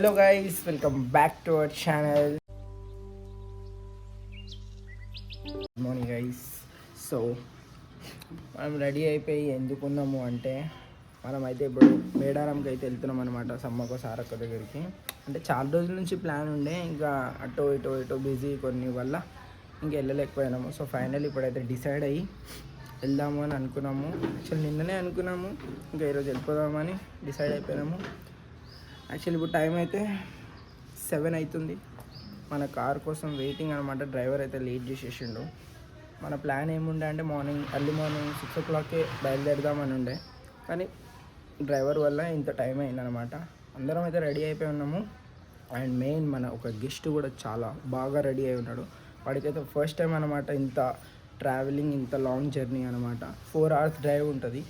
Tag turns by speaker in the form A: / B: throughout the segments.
A: Hello guys, welcome back to our channel. Good morning guys. So మనం ready అయిపోయి ఎందుకున్నాము అంటే మనమైతే ఇప్పుడు మేడారంకి అయితే వెళ్తున్నాం అనమాట, సమ్మక్క సారక్క దగ్గరికి. అంటే చాలా రోజుల నుంచి ప్లాన్ ఉండే, ఇంకా అటో ఇటో బిజీ కొన్ని వల్ల ఇంకా వెళ్ళలేకపోయినాము. సో ఫైనల్ ఇప్పుడైతే డిసైడ్ అయ్యి వెళ్దాము అని అనుకున్నాము. యాక్చువల్లీ నిన్ననే అనుకున్నాము, ఇంకా ఈరోజు వెళ్ళిపోదామని డిసైడ్ అయిపోయినాము. యాక్చువల్లీ ఇప్పుడు టైం అయితే 7 అవుతుంది. మన కార్ కోసం వెయిటింగ్ అనమాట. డ్రైవర్ అయితే లేట్ చేసేసిండు. మన ప్లాన్ ఏముండే అంటే ఎర్లీ మార్నింగ్ 6 o'clockకే బయలుదేరదామని ఉండే, కానీ డ్రైవర్ వల్ల ఇంత టైం అయిందనమాట. అందరం అయితే రెడీ అయిపోయి ఉన్నాము. అండ్ మెయిన్ మన ఒక గెస్ట్ కూడా చాలా బాగా రెడీ అయి ఉన్నాడు. వాడికైతే ఫస్ట్ టైం అనమాట ఇంత ట్రావెలింగ్, ఇంత లాంగ్ జర్నీ అనమాట. 4 hours డ్రైవ్ ఉంటుంది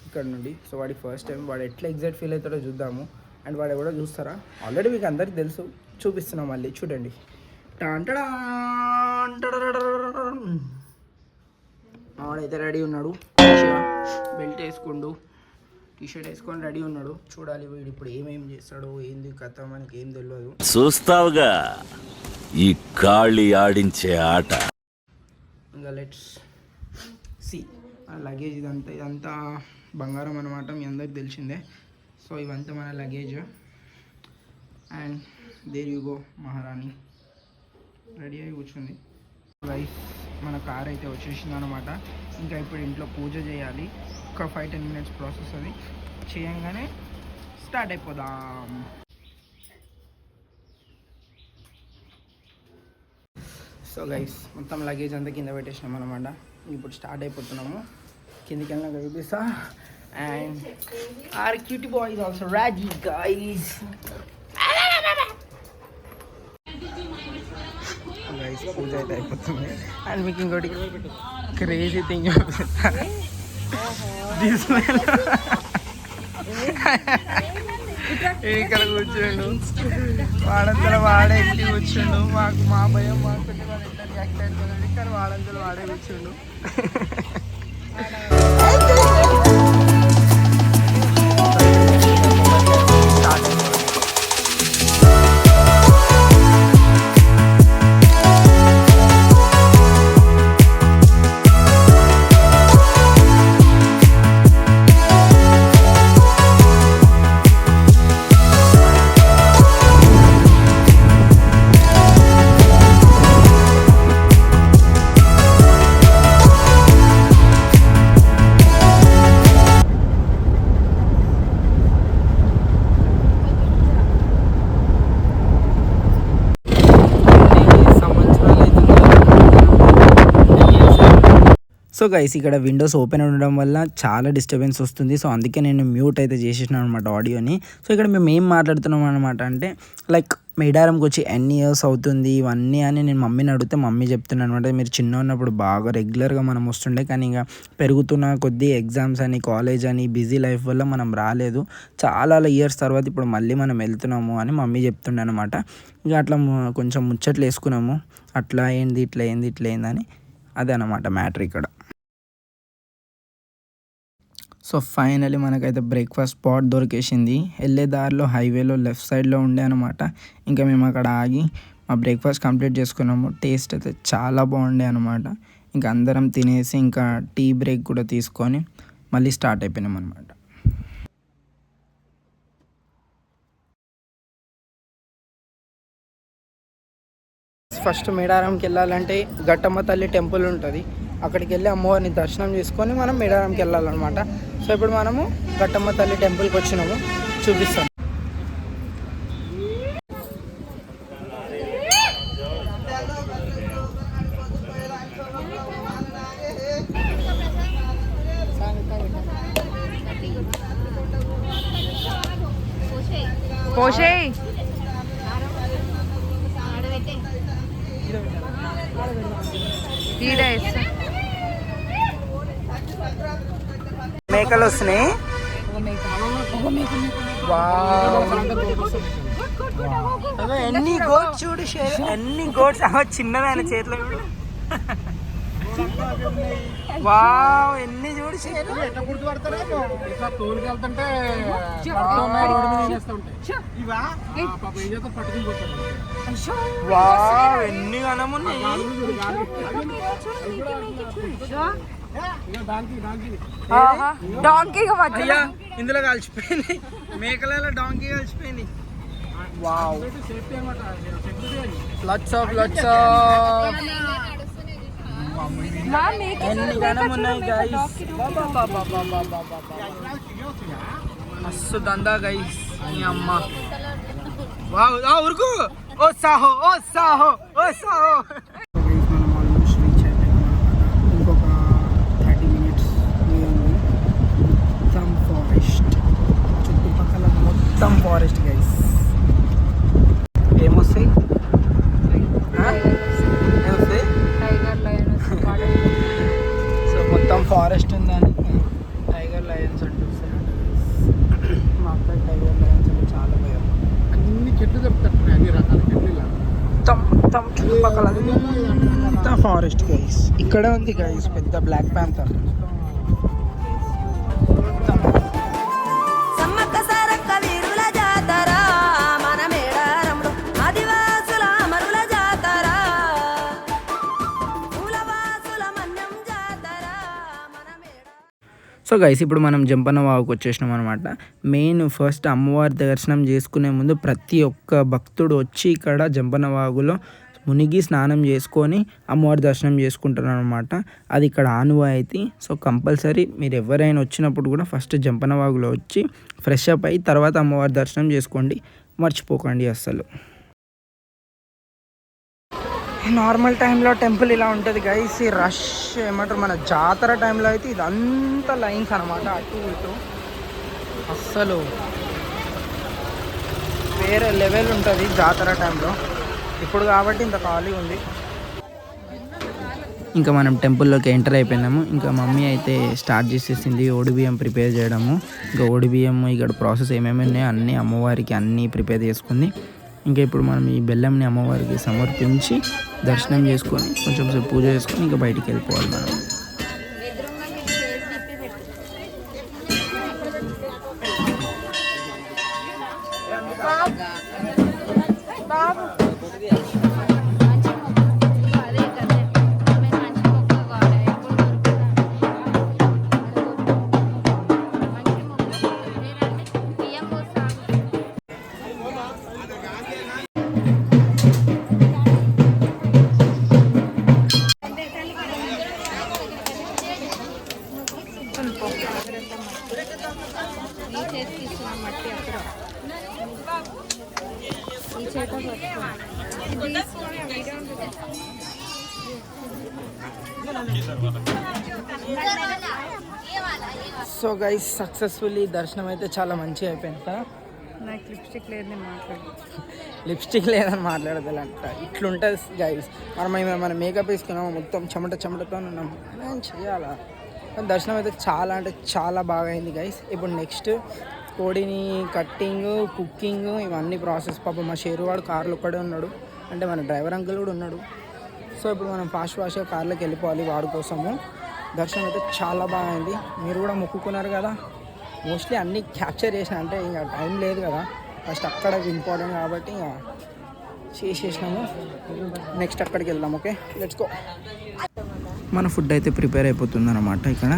A: ఇక్కడ నుండి. సో వాడికి ఫస్ట్ టైం. వాడు ఎట్లా ఎగ్జైట్ ఫీల్ అవుతాడో చూద్దాము. అండ్ వాడు కూడా చూస్తారా, ఆల్రెడీ మీకు అందరికీ తెలుసు, చూపిస్తున్నాం మళ్ళీ చూడండి. వాడైతే రెడీ ఉన్నాడు, బెల్ట్ వేసుకుండు, టీషర్ట్ వేసుకొని రెడీ ఉన్నాడు. చూడాలి వీడు ఇప్పుడు ఏమేమి చేస్తాడో, ఏంది కథ మనకి ఏం తెలియదు.
B: చూస్తావుగా ఈ గాలి ఆడించే ఆట.
A: ఇంకా లెట్స్ సి. లగేజ్ ఇదంతా బంగారం అనమాట, మీ అందరికి తెలిసిందే. సో ఇవంతా మన luggage. And there you go మహారాణి రెడీ అయి కూర్చుంది. గైస్ మన కార్ అయితే వచ్చేసింది అనమాట. ఇంకా ఇప్పుడు ఇంట్లో పూజ చేయాలి. ఒక 5-10 minutes ప్రాసెస్. అది చేయంగానే స్టార్ట్ అయిపోదాం. సో గైస్ మొత్తం లగేజ్ అంతా కింద పెట్టేసినాం అనమాట. ఇప్పుడు స్టార్ట్ అయిపోతున్నాము. కిందికి వెళ్ళినా చూపిస్తా. And our cutie boy is also ready guys. Guys puja అయితే అయిపోతుంది. అండ్ మీకు ఇంకోటి క్రేజీ థింగ్ చూపిస్తా. ఇక్కడ కూర్చోండు, వాడంతా వాడే ఎక్కి కూర్చుండు. మా భయం మాకుంటే వాడు ఎట్లా రియాక్ట్ అవుతుంది, కానీ వాడంతా వాడే కూర్చుండు. సో గైస్ ఇక్కడ విండోస్ ఓపెన్ ఉండడం వల్ల చాలా డిస్టర్బెన్స్ వస్తుంది. సో అందుకే నేను మ్యూట్ అయితే చేసేసినాను అనమాట ఆడియోని. సో ఇక్కడ మేము ఏం మాట్లాడుతున్నాం అనమాట అంటే లైక్ మేడారంకి వచ్చి ఎన్ని ఇయర్స్ అవుతుంది ఇవన్నీ అని నేను మమ్మీని అడిగితే మమ్మీ చెప్తున్నాను అనమాట. మీరు చిన్న ఉన్నప్పుడు బాగా రెగ్యులర్గా మనం వస్తుండే, కానీ ఇంకా పెరుగుతున్న కొద్దీ ఎగ్జామ్స్ అని, కాలేజ్ అని, బిజీ లైఫ్ వల్ల మనం రాలేదు. చాలా ఇయర్స్ తర్వాత ఇప్పుడు మళ్ళీ మనం వెళ్తున్నాము అని మమ్మీ చెప్తుండే అనమాట. ఇక అట్లా కొంచెం ముచ్చట్లు వేసుకున్నాము. అట్లా ఏంది ఇట్లా ఏందని. అదే అనమాట మ్యాటర్ ఇక్కడ. సో ఫైనలీ మనకైతే బ్రేక్ఫాస్ట్ స్పాట్ దొరికేసింది. వెళ్ళే దారిలో హైవేలో లెఫ్ట్ సైడ్లో ఉండే అనమాట. ఇంకా మేము అక్కడ ఆగి మా బ్రేక్ఫాస్ట్ కంప్లీట్ చేసుకున్నాము. టేస్ట్ అయితే చాలా బాగుండే అనమాట. ఇంకా అందరం తినేసి ఇంకా టీ బ్రేక్ కూడా తీసుకొని మళ్ళీ స్టార్ట్ అయిపోయినాం అనమాట. ఫస్ట్ మేడారంకి వెళ్ళాలంటే ఘట్టమ్మ తల్లి టెంపుల్ ఉంటుంది, అక్కడికి వెళ్ళి అమ్మవారిని దర్శనం చేసుకొని మనం మేడారంకి వెళ్ళాలన్నమాట. సో ఇప్పుడు మనము ఘట్టమ్మ తల్లి టెంపుల్కి వచ్చినాము, చూపిస్తాను. మేకలు వస్తున్నాయి. ఎన్ని గోట్స్ చూడు, ఎన్ని గోట్స్. చిన్నదాని చేతిలో వావ్ ఎన్ని చూడు షేరు.
C: ఎట్లా గుర్తుపడతారేమో ఇట్లా తోలుకి వెళ్తుంటే రోడ్డు మీద చేస్తూ ఉంటాయి ఇవా పాప ఏం చేస్తారు పట్టుకుని పోతారు.
A: వావ్ ఎన్ని గణమున్నాయి.
D: డాంకీగా మధ్య
A: అయ్యా ఇందులో కలిసిపోయింది, మేకలలో డాంకీ కలిసిపోయింది. వావ్
C: సేఫ్టీ అనమాట.
A: లట్స్ ఆఫ్ ఎన్ని గణమున్నాయి గైస్. మస్తు దందా గైస్ ఈ అమ్మ. వావ్ ఉరుకు. ఓ సాహో మనం ఆల్మోస్ట్ రీచ్ అయిపోయాం అనమాట. ఇంకొక 30 minutes ఉంది. మొత్తం ఫారెస్ట్, చుట్టుపక్కల మొత్తం ఫారెస్ట్ గైస్. ఏమొస్తాయి
D: టైగర్ లయన్
A: సో మొత్తం ఫారెస్ట్ ఉందని టైగర్ లయన్స్ అంటున్నారు. మా అక్కడ టైగర్ లయన్స్ అంటే చాలా భయం.
C: అన్ని చెట్లు దొరుకుతాయి, అన్ని రకాల చెట్లు ఇలా.
A: మొత్తం చుట్టుపక్కల అంతా ఫారెస్ట్ గైస్. ఇక్కడే ఉంది గైస్ పెద్ద బ్లాక్ ప్యాంథర్.
E: సమ్మక్క సారక్క వీరుల జాతర మన మేడారంలో ఆదివాసుల అమరుల జాతర కులవాసుల మన్యం జాతర మన
A: సో గైస్ ఇప్పుడు మనం జంపన్న వాగుకి వచ్చేసినాం అనమాట. మెయిన్ ఫస్ట్ అమ్మవారి దర్శనం చేసుకునే ముందు ప్రతి ఒక్క భక్తుడు వచ్చి ఇక్కడ జంపన్న వాగులో మునిగి స్నానం చేసుకొని అమ్మవారి దర్శనం చేసుకుంటారు అనమాట. అది ఇక్కడ ఆనవాయితీ. సో కంపల్సరీ మీరు ఎవరైనా వచ్చినప్పుడు కూడా ఫస్ట్ జంపన్న వాగులో వచ్చి ఫ్రెష్ అప్ అయ్యి తర్వాత అమ్మవారి దర్శనం చేసుకోండి, మర్చిపోకండి అస్సలు. నార్మల్ టైంలో టెంపుల్ ఇలా ఉంటుంది గైస్. ఈ రష్ ఏమంటారు మన జాతర టైంలో అయితే ఇదంతా లైన్స్ అనమాట, అటు ఇటు అస్సలు వేరే లెవెల్ ఉంటుంది జాతర టైంలో. ఇప్పుడు కాబట్టి ఇంత ఖాళీ ఉంది. ఇంకా మనం టెంపుల్లోకి ఎంటర్ అయిపోయినాము. ఇంకా మమ్మీ అయితే స్టార్ట్ చేసేసింది ఓడిబియ్యం ప్రిపేర్ చేయడము. ఇంకా ఓడిబియ్యం ఇక్కడ ప్రాసెస్ ఏమేమి ఉన్నాయో అన్నీ అమ్మవారికి అన్నీ ప్రిపేర్ చేసుకుంది. ఇంకా ఇప్పుడు మనం ఈ బెల్లంని అమ్మవారికి సమర్పించి దర్శనం చేసుకొని కొంచెం సేపు పూజ చేసుకొని ఇంకా బయటికి వెళ్ళిపోవాలి మనం. సో గైస్ సక్సెస్ఫుల్లీ దర్శనం అయితే చాలా మంచిగా అయిపోయింది కదా.
D: నాకు లిప్స్టిక్ లేదు, నేను
A: లిప్స్టిక్ లేదని మాట్లాడదాలంట. ఇట్లుంటుంది గైస్. మనం మేకప్ వేసుకున్నాము, మొత్తం చెమటతో ఉన్నాము, నేను చేయాలా. కానీ దర్శనం అయితే చాలా అంటే చాలా బాగా అయింది గైస్. ఇప్పుడు నెక్స్ట్ కోడిని కట్టింగ్, కుకింగ్ ఇవన్నీ ప్రాసెస్. పాపం మా షేరువాడు కార్లో ఒక్కడే ఉన్నాడు, అంటే మన డ్రైవర్ అంకుల్ కూడా ఉన్నాడు. సో ఇప్పుడు మనం ఫాస్ట్గా కార్లోకి వెళ్ళిపోవాలి వాడి కోసము. దర్శనం అయితే చాలా బాగా అయింది. మీరు కూడా మొక్కుకున్నారు కదా, మోస్ట్లీ అన్నీ క్యాప్చర్ చేసిన, అంటే ఇంకా టైం లేదు కదా, ఫస్ట్ అక్కడ ఇంపార్టెంట్ కాబట్టి ఇంకా చేసేసినాము. నెక్స్ట్ అక్కడికి వెళ్దాం. Okay let's go. మన ఫుడ్ అయితే ప్రిపేర్ అయిపోతుంది అన్నమాట. ఇక్కడ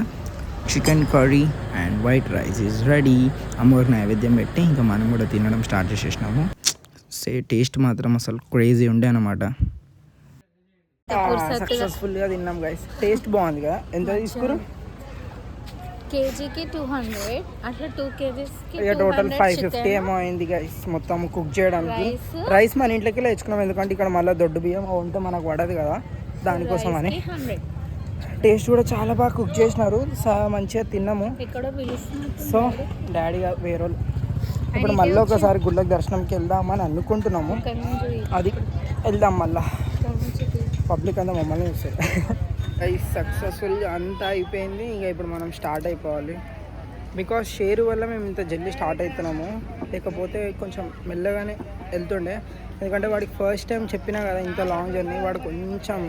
A: chicken curry and white rice is ready. అమ్మవారికి నైవేద్యం పెట్టి ఇంకా మనం కూడా తినడం స్టార్ట్ చేసేసినాము. టేస్ట్ మాత్రం అసలు క్రేజీ ఉండే అన్నమాట. సక్సెస్ఫుల్గా తిన్నాం గైస్. టేస్ట్ బాగుంది కదా. ఎంత తీసుకురు?
D: కేజీకి 200, అట్లా 2 kgs
A: ఇక టోటల్ 550 ఏమో అయింది గైస్ మొత్తం కుక్ చేయడానికి. రైస్ మన ఇంట్లోకి తెచ్చుకున్నాం, ఎందుకంటే ఇక్కడ మళ్ళీ దొడ్డు బియ్యం ఉంటే మనకు పడదు కదా, దానికోసం అని. టేస్ట్ కూడా చాలా బాగా కుక్ చేసినారు, మంచిగా తిన్నాము. సో డాడీ వేరే ఇప్పుడు మళ్ళీ ఒకసారి గుళ్ళకి దర్శనంకి వెళ్దామని అనుకుంటున్నాము. అది వెళ్దాం మళ్ళా, పబ్లిక్ అంతా మమ్మల్ని చూస్తారు. సక్సెస్ఫుల్ అంతా అయిపోయింది. ఇంకా ఇప్పుడు మనం స్టార్ట్ అయిపోవాలి. బికాస్ షేరు వల్ల మేము ఇంత జల్దీ స్టార్ట్ అవుతున్నాము, లేకపోతే కొంచెం మెల్లగానే వెళ్తుండే. ఎందుకంటే వాడికి ఫస్ట్ టైం చెప్పినా కదా ఇంత లాంగ్ జర్నీ, వాడు కొంచెం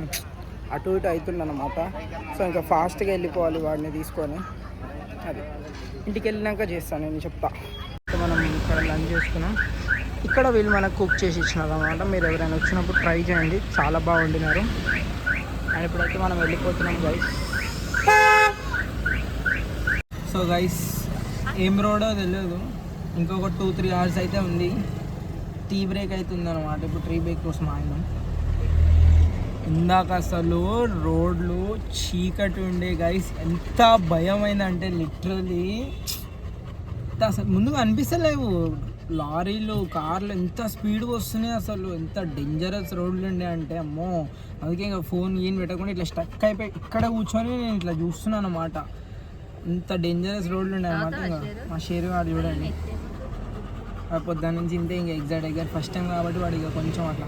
A: అటు ఇటు అవుతుందన్నమాట. సో ఇంకా ఫాస్ట్గా వెళ్ళిపోవాలి వాడిని తీసుకొని. అది ఇంటికి వెళ్ళినాక చేస్తాను, నేను చెప్తా. సో మనం ఇక్కడ లంచ్ చేసుకున్నాం. ఇక్కడ వీళ్ళు మనకు కుక్ చేసి ఇచ్చినారు అనమాట. మీరు ఎవరైనా వచ్చినప్పుడు ట్రై చేయండి, చాలా బాగా వండినారు. అండ్ ఇప్పుడైతే మనం వెళ్ళిపోతున్నాం గైస్. సో గైస్ ఏం రోడో తెలియదు, ఇంకొక 2-3 hours అయితే ఉంది. టీ బ్రేక్ అవుతుంది అనమాట. ఇప్పుడు టీ బ్రేక్ కోసం ఆగినాం. ఇందాక అసలు రోడ్లు చీకటి ఉండే గైస్, ఎంత భయమైందంటే లిటరలీ అసలు ముందుగా అనిపిస్తలేవు. లారీలు కార్లు ఎంత స్పీడ్గా వస్తున్నాయి, అసలు ఎంత డేంజరస్ రోడ్లు ఉండే అంటే అమ్మో. అందుకే ఇంకా ఫోన్ ఏం పెట్టకుండా ఇట్లా స్టక్ అయిపోయి ఇక్కడ కూర్చొని నేను ఇట్లా చూస్తున్నాను అనమాట. ఇంత డేంజరస్ రోడ్లు ఉండే అనమాట. ఇంకా మా షేర్ వాడు చూడండి, పొద్దున్న నుంచి ఇంతే. ఇంకా ఎగ్జాక్ట్ ఫస్ట్ టైం కాబట్టి వాడు ఇక కొంచెం అట్లా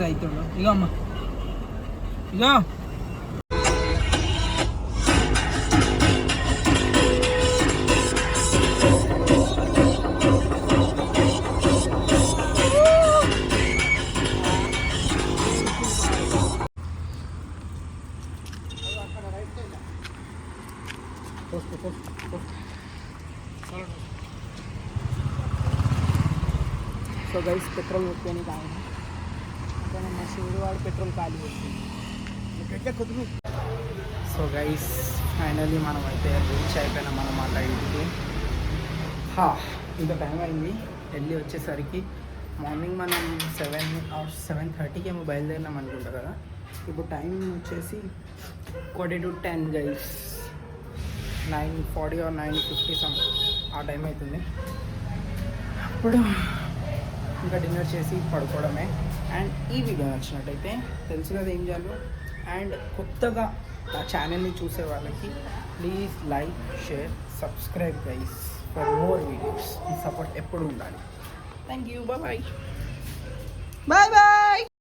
A: అవుతుండు. ఇక అమ్మ ఇక సో గైస్ పెట్రోల్ కొట్టుకొని కావాలి. కానీ మా శివుడు వాడు పెట్రోల్ ఖాళీ వస్తుంది. సో గైస్ ఫైనల్లీ మనం అయితే రీచ్ అయిపోయినాం అన్నమాట ఇంటికి. ఇంత టైం అయింది వెళ్ళి వచ్చేసరికి. మార్నింగ్ మనం 7:30కి ఏమో బయలుదేరినాం అనుకుంటా కదా. ఇప్పుడు టైం వచ్చేసి 10:45 గైస్. 9:40 or 9:50 ఆ టైం అవుతుంది. అప్పుడు ఇంకా డిన్నర్ చేసి పడుకోవడమే. అండ్ ఈ వీడియో నచ్చినట్టయితే తెలుసు కదా ఏం చేయాలో. అండ్ కొత్తగా నా ఛానల్ని చూసే వాళ్ళకి please like, share, subscribe guys for more videos. ఈ సపోర్ట్ ఎప్పుడు ఉండాలి. Thank you. Bye bye.